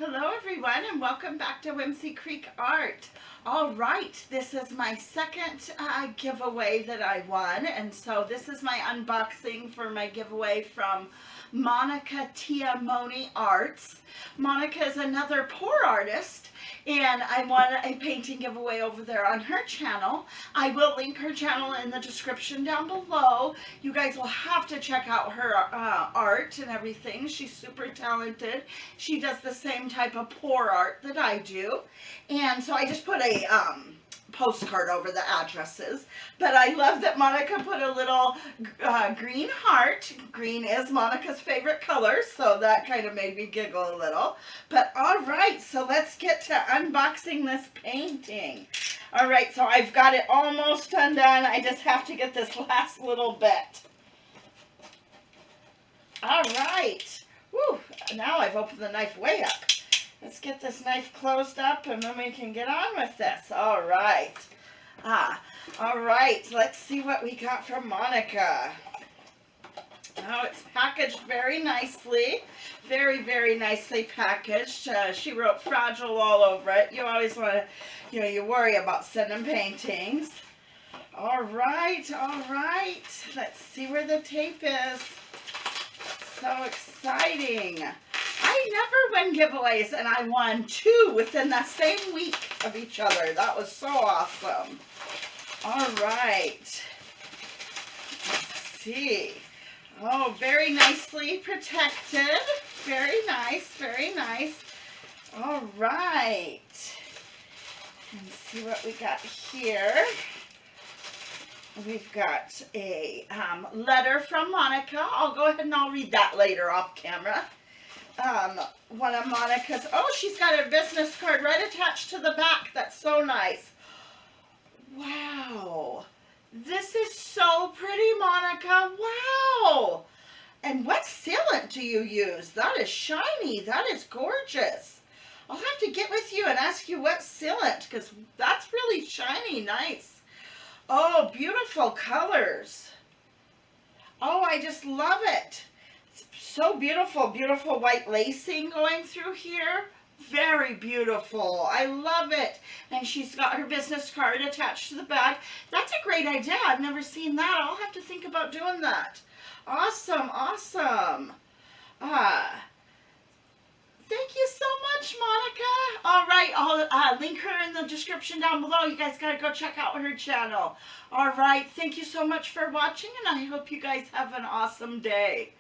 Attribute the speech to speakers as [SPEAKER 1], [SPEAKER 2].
[SPEAKER 1] Hello everyone and welcome back to Whimsy Creek Art. All right, this is my second giveaway that I won, and so this is my unboxing for my giveaway from Monica Tiamoni Arts. Monica is another poor artist, and I won a painting giveaway over there on her channel. I will link her channel in the description down below. You guys will have to check out her art and everything. She's super talented. She does the same type of poor art that I do. And so I just put a postcard over the addresses. But I love that Monica put a little green heart. Green is Monica's favorite color, so that kind of made me giggle a little. But all right, so let's get to unboxing this painting. All right, so I've got it almost undone. I just have to get this last little bit. All right. Woo, now I've opened the knife way up. Let's get this knife closed up and then we can get on with this. All right. All right. Let's see what we got from Monica. Oh, it's packaged very nicely. Very, very nicely packaged. She wrote fragile all over it. You always want to, you worry about sending paintings. All right. All right. Let's see where the tape is. So exciting. I never win giveaways, and I won 2 within the same week of each other. That was so awesome. All right. Let's see. Oh, very nicely protected. Very nice, very nice. All right. Let's see what we got here. We've got a letter from Monica. I'll go ahead and I'll read that later off camera. One of Monica's, oh, she's got a business card right attached to the back. That's so nice. Wow. This is so pretty, Monica. Wow. And what sealant do you use? That is shiny. That is gorgeous. I'll have to get with you and ask you what sealant, because that's really shiny. Nice. Oh, beautiful colors. Oh, I just love it. It's so beautiful. Beautiful white lacing going through here. Very beautiful. I love it. And she's got her business card attached to the back. That's a great idea. I've never seen that. I'll have to think about doing that. Awesome, awesome. Thank you so much, Monica. All right, I'll link her in the description down below. You guys got to go check out her channel. All right, thank you so much for watching, and I hope you guys have an awesome day.